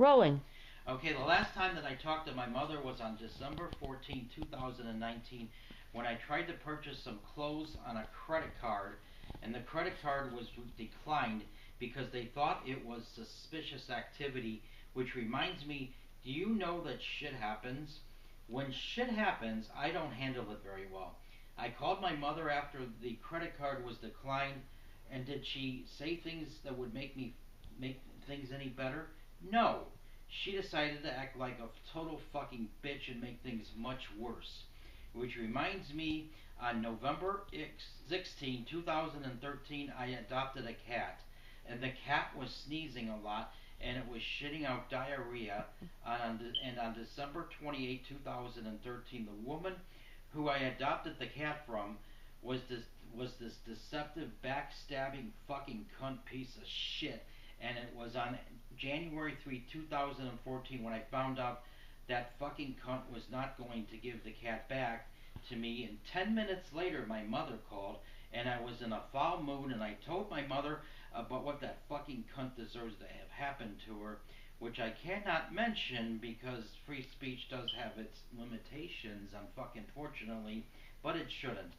Rolling. Okay, the last time that I talked to my mother was on December 14, 2019, when I tried to purchase some clothes on a credit card, and the credit card was declined because they thought it was suspicious activity, which reminds me, do you know that shit happens? When shit happens, I don't handle it very well. I called my mother after the credit card was declined, and did she say things that would make things any better? No. She decided to act like a total fucking bitch and make things much worse. Which reminds me, on November 16, 2013, I adopted a cat. And the cat was sneezing a lot and it was shitting out diarrhea. And on December 28, 2013, the woman who I adopted the cat from was this deceptive, backstabbing fucking cunt piece of shit. And it was on January 3, 2014, when I found out that fucking cunt was not going to give the cat back to me. And 10 minutes later, my mother called, and I was in a foul mood, and I told my mother about what that fucking cunt deserves to have happened to her, which I cannot mention because free speech does have its limitations, unfortunately, but it shouldn't.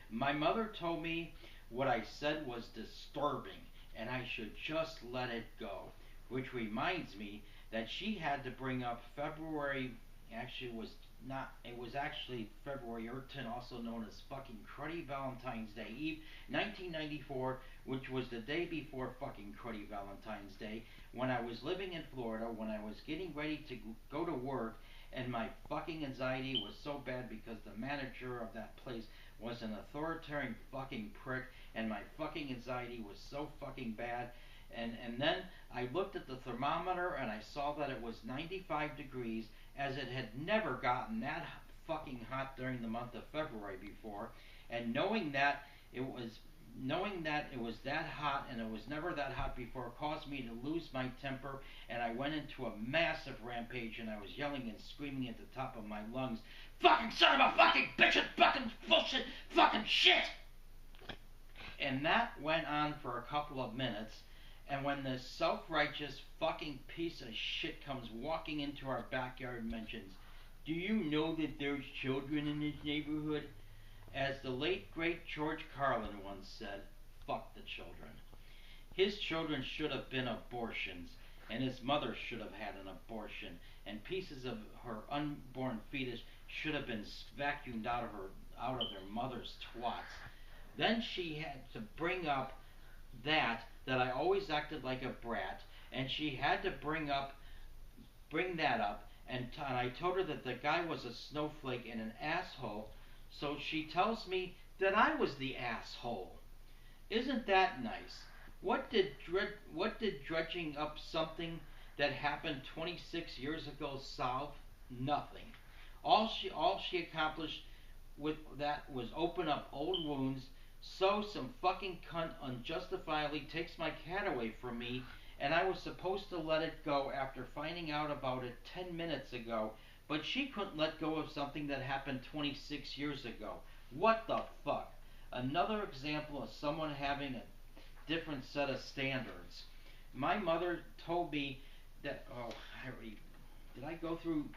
My mother told me what I said was disturbing, and I should just let it go. Which reminds me that she had to bring up February, actually it was not, it was actually February 10, also known as fucking Cruddy Valentine's Day Eve, 1994, which was the day before fucking Cruddy Valentine's Day, when I was living in Florida, when I was getting ready to go to work, and my fucking anxiety was so bad because the manager of that place was an authoritarian fucking prick, and my fucking anxiety was so fucking bad. And then I looked at the thermometer and I saw that it was 95 degrees, as it had never gotten that fucking hot during the month of February before. And knowing that it was that hot, and it was never that hot before, caused me to lose my temper, and I went into a massive rampage, and I was yelling and screaming at the top of my lungs, "Fucking son of a fucking bitch, fucking bullshit, fucking shit!" And that went on for a couple of minutes. And when this self-righteous fucking piece of shit comes walking into our backyard and mentions, "Do you know that there's children in this neighborhood?" As the late great George Carlin once said, fuck the children. His children should have been abortions, and his mother should have had an abortion, and pieces of her unborn fetus should have been vacuumed out of their mother's twats. Then she had to bring up that I always acted like a brat, and she had to bring that up, and I told her that the guy was a snowflake and an asshole, so she tells me that I was the asshole. Isn't that nice? What did dredging up something that happened 26 years ago solve? Nothing. All she accomplished with that was open up old wounds. So some fucking cunt unjustifiably takes my cat away from me, and I was supposed to let it go after finding out about it 10 minutes ago, but she couldn't let go of something that happened 26 years ago. What the fuck? Another example of someone having a different set of standards. My mother told me that, did I go through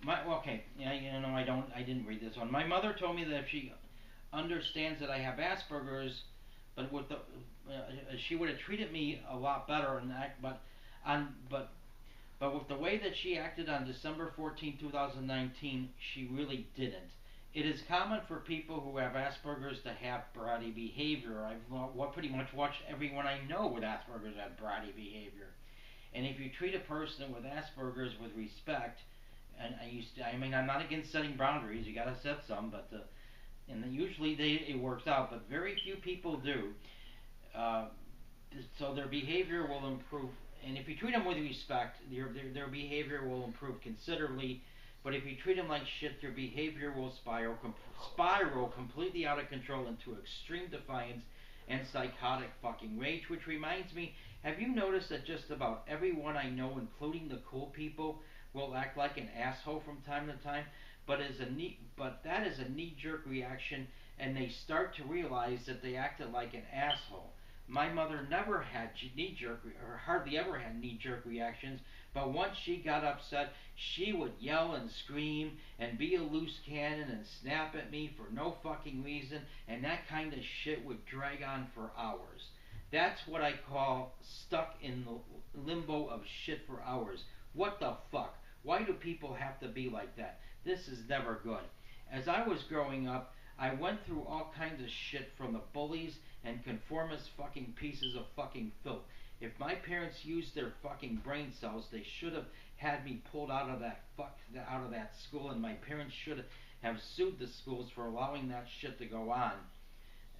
okay, yeah, I didn't read this one. My mother told me that if she understands that I have Asperger's, but she would have treated me a lot better, but with the way that she acted on December 14, 2019, she really didn't. It is common for people who have Asperger's to have bratty behavior. I've pretty much watched everyone I know with Asperger's have bratty behavior. And if you treat a person with Asperger's with respect, and I'm not against setting boundaries. You got to set some, but and usually it works out, but very few people do. So their behavior will improve, and if you treat them with respect, their behavior will improve considerably. But if you treat them like shit, their behavior will spiral completely out of control into extreme defiance and psychotic fucking rage. Which reminds me, have you noticed that just about everyone I know, including the cool people, will act like an asshole from time to time? But that is a knee-jerk reaction, and they start to realize that they acted like an asshole. My mother never had knee-jerk, or hardly ever had knee-jerk reactions, but once she got upset, she would yell and scream and be a loose cannon and snap at me for no fucking reason, and that kind of shit would drag on for hours. That's what I call stuck in the limbo of shit for hours. What the fuck? Why do people have to be like that? This is never good. As I was growing up, I went through all kinds of shit from the bullies and conformist fucking pieces of fucking filth. If my parents used their fucking brain cells, they should have had me pulled out of that school, and my parents should have sued the schools for allowing that shit to go on.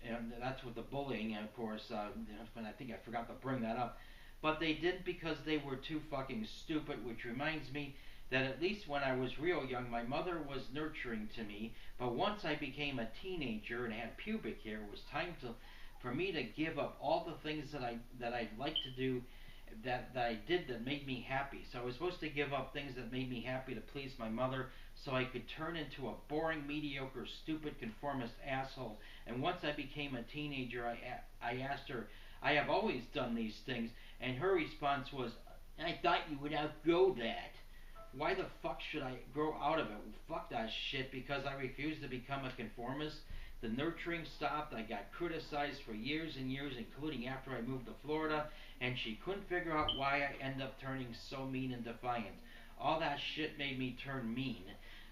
And that's with the bullying, and of course, and I think I forgot to bring that up. But they didn't because they were too fucking stupid, which reminds me that at least when I was real young, my mother was nurturing to me. But once I became a teenager and had pubic hair, it was time for me to give up all the things that I'd like to do, that I did that made me happy. So I was supposed to give up things that made me happy to please my mother, so I could turn into a boring, mediocre, stupid, conformist asshole. And once I became a teenager, I asked her, I have always done these things, and her response was, I thought you would outgrow that. Why the fuck should I grow out of it? Fuck that shit, because I refused to become a conformist. The nurturing stopped. I got criticized for years and years, including after I moved to Florida, and she couldn't figure out why I ended up turning so mean and defiant. All that shit made me turn mean.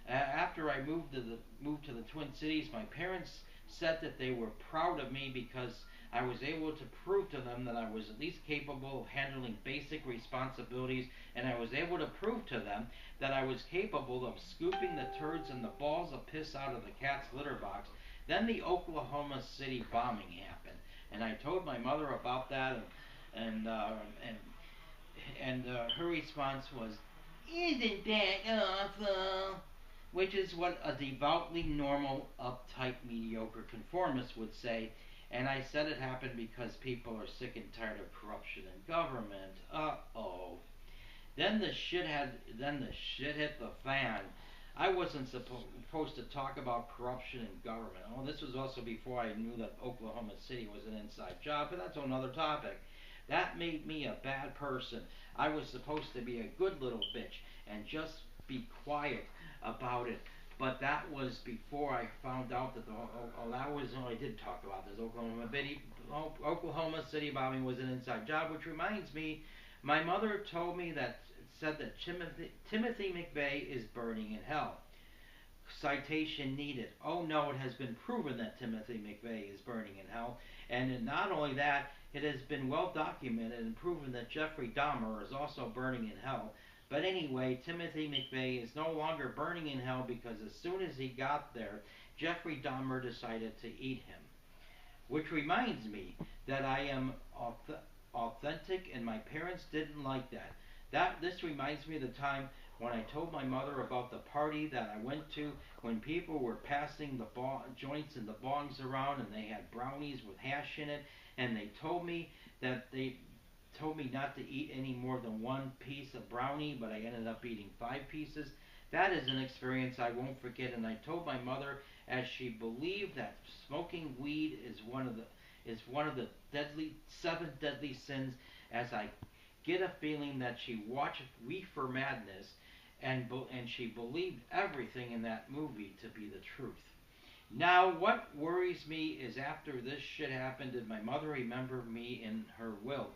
After I moved to the Twin Cities, my parents said that they were proud of me because I was able to prove to them that I was at least capable of handling basic responsibilities, and I was able to prove to them that I was capable of scooping the turds and the balls of piss out of the cat's litter box. Then the Oklahoma City bombing happened, and I told my mother about that, and her response was, "Isn't that awful?" Which is what a devoutly normal, uptight, mediocre conformist would say. And I said it happened because people are sick and tired of corruption in government. Uh-oh. Then the shit hit the fan. I wasn't supposed to talk about corruption in government. Oh, this was also before I knew that Oklahoma City was an inside job, but that's another topic. That made me a bad person. I was supposed to be a good little bitch and just be quiet about it. But that was before I found out that I did talk about this. Oklahoma City bombing was an inside job, which reminds me, my mother said that Timothy McVeigh is burning in hell. Citation needed. Oh no, it has been proven that Timothy McVeigh is burning in hell. And not only that, it has been well documented and proven that Jeffrey Dahmer is also burning in hell. But anyway, Timothy McVeigh is no longer burning in hell because as soon as he got there, Jeffrey Dahmer decided to eat him. Which reminds me that I am authentic, and my parents didn't like that. This reminds me of the time when I told my mother about the party that I went to when people were passing the joints and the bongs around, and they had brownies with hash in it, and they told me not to eat any more than one piece of brownie, but I ended up eating 5 pieces. That is an experience I won't forget, and I told my mother, as she believed that smoking weed is one of the 7 deadly sins, as I get a feeling that she watched Reefer Madness, and she believed everything in that movie to be the truth. Now, what worries me is after this shit happened, did my mother remember me in her will?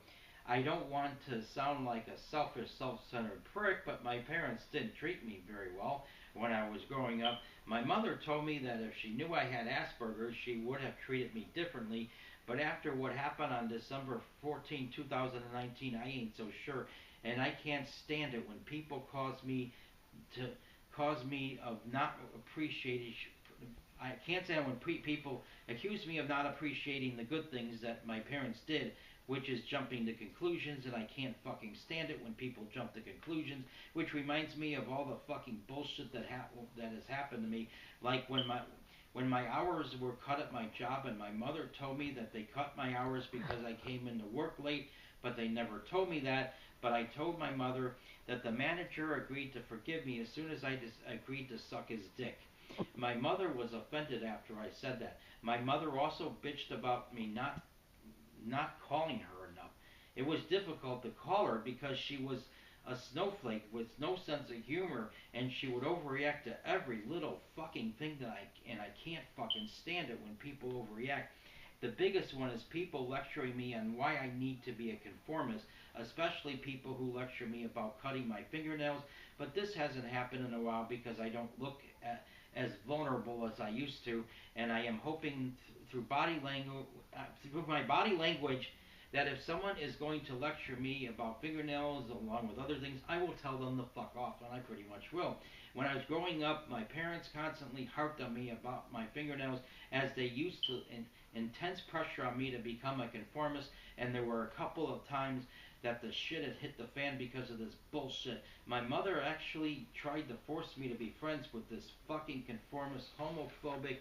I don't want to sound like a selfish, self-centered prick, but my parents didn't treat me very well when I was growing up. My mother told me that if she knew I had Asperger's, she would have treated me differently. But after what happened on December 14, 2019, I ain't so sure. And I can't stand it when people cause me of not appreciating. I can't stand it when people accuse me of not appreciating the good things that my parents did, which is jumping to conclusions, and I can't fucking stand it when people jump to conclusions, which reminds me of all the fucking bullshit that has happened to me, like when my hours were cut at my job, and my mother told me that they cut my hours because I came into work late, but they never told me that. But I told my mother that the manager agreed to forgive me as soon as I agreed to suck his dick. My mother was offended after I said that. My mother also bitched about me not calling her enough. It was difficult to call her because she was a snowflake with no sense of humor, and she would overreact to every little fucking thing and I can't fucking stand it when people overreact. The biggest one is people lecturing me on why I need to be a conformist, especially people who lecture me about cutting my fingernails. But this hasn't happened in a while because I don't look as vulnerable as I used to, and I am hoping through through my body language, that if someone is going to lecture me about fingernails along with other things, I will tell them to fuck off, and I pretty much will. When I was growing up, my parents constantly harped on me about my fingernails as they used to intense pressure on me to become a conformist, and there were a couple of times that the shit had hit the fan because of this bullshit. My mother actually tried to force me to be friends with this fucking conformist, homophobic,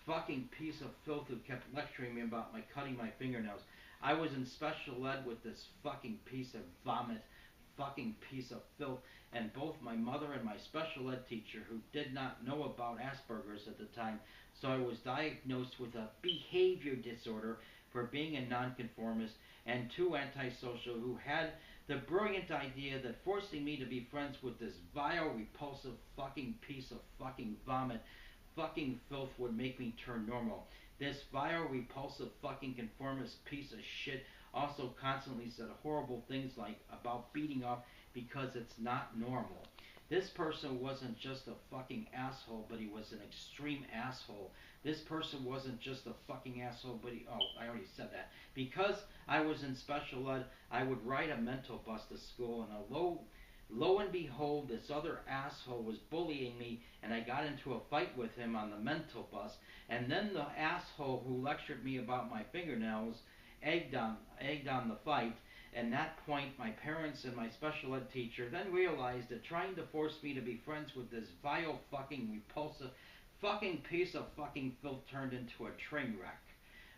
fucking piece of filth who kept lecturing me about my cutting my fingernails. I was in special ed with this fucking piece of vomit, fucking piece of filth, and both my mother and my special ed teacher, who did not know about Asperger's at the time, so I was diagnosed with a behavior disorder for being a nonconformist, and two antisocial who had the brilliant idea that forcing me to be friends with this vile, repulsive fucking piece of fucking vomit, fucking filth, would make me turn normal. This vile, repulsive, fucking conformist piece of shit also constantly said horrible things like about beating up because it's not normal. This person wasn't just a fucking asshole, but he was an extreme asshole. This person wasn't just a fucking asshole, but I already said that. Because I was in special ed, I would ride a mental bus to school, and lo and behold, this other asshole was bullying me, and I got into a fight with him on the mental bus. And then the asshole who lectured me about my fingernails egged on the fight. And at that point, my parents and my special ed teacher then realized that trying to force me to be friends with this vile, fucking, repulsive, fucking piece of fucking filth turned into a train wreck.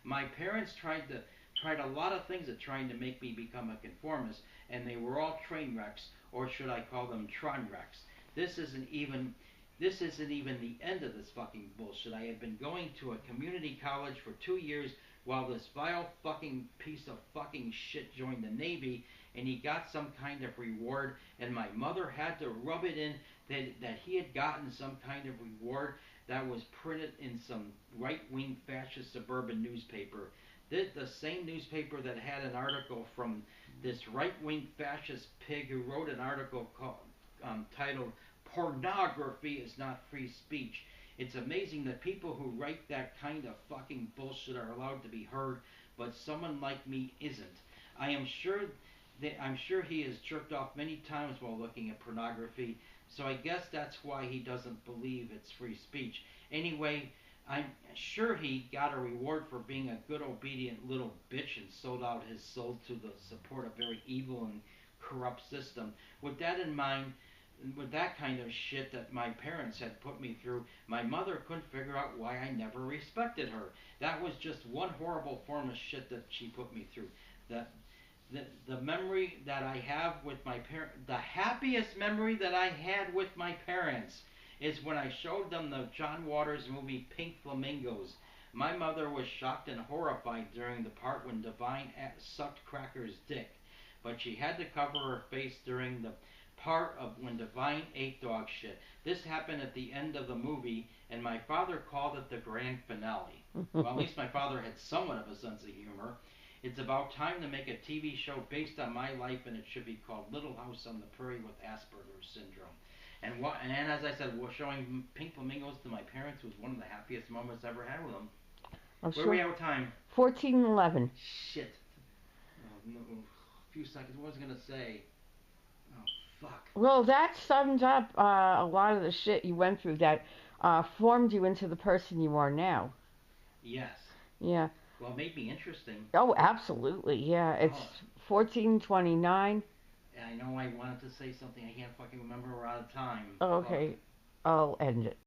My parents tried a lot of things at trying to make me become a conformist, and they were all train wrecks, or should I call them Tron wrecks. This isn't even the end of this fucking bullshit. I had been going to a community college for 2 years while this vile fucking piece of fucking shit joined the Navy, and he got some kind of reward, and my mother had to rub it in that he had gotten some kind of reward that was printed in some right-wing fascist suburban newspaper. The same newspaper that had an article from this right-wing fascist pig who wrote an article titled "Pornography is not free speech." It's amazing that people who write that kind of fucking bullshit are allowed to be heard, but someone like me isn't. I'm sure he has jerked off many times while looking at pornography, so I guess that's why he doesn't believe it's free speech. Anyway, I'm sure he got a reward for being a good, obedient little bitch and sold out his soul to the support of a very evil and corrupt system. With that in mind, with that kind of shit that my parents had put me through, my mother couldn't figure out why I never respected her. That was just one horrible form of shit that she put me through. The memory that I have with my parents, the happiest memory that I had with my parents, is when I showed them the John Waters movie Pink Flamingos. My mother was shocked and horrified during the part when Divine sucked Cracker's dick, but she had to cover her face during the part of when Divine ate dog shit. This happened at the end of the movie, and my father called it the grand finale. Well, at least my father had somewhat of a sense of humor. It's about time to make a TV show based on my life, and it should be called Little House on the Prairie with Asperger's Syndrome. And as I said, showing Pink Flamingos to my parents was one of the happiest moments I ever had with them. Where are we out of time? 14:11. Shit. Oh, no, a few seconds. What was I going to say? Oh, fuck. Well, that sums up a lot of the shit you went through that formed you into the person you are now. Yes. Yeah. Well, it made me interesting. Oh, absolutely. Yeah. It's 14:29. I know I wanted to say something. I can't fucking remember. We're out of time. Oh, okay. I'll end it.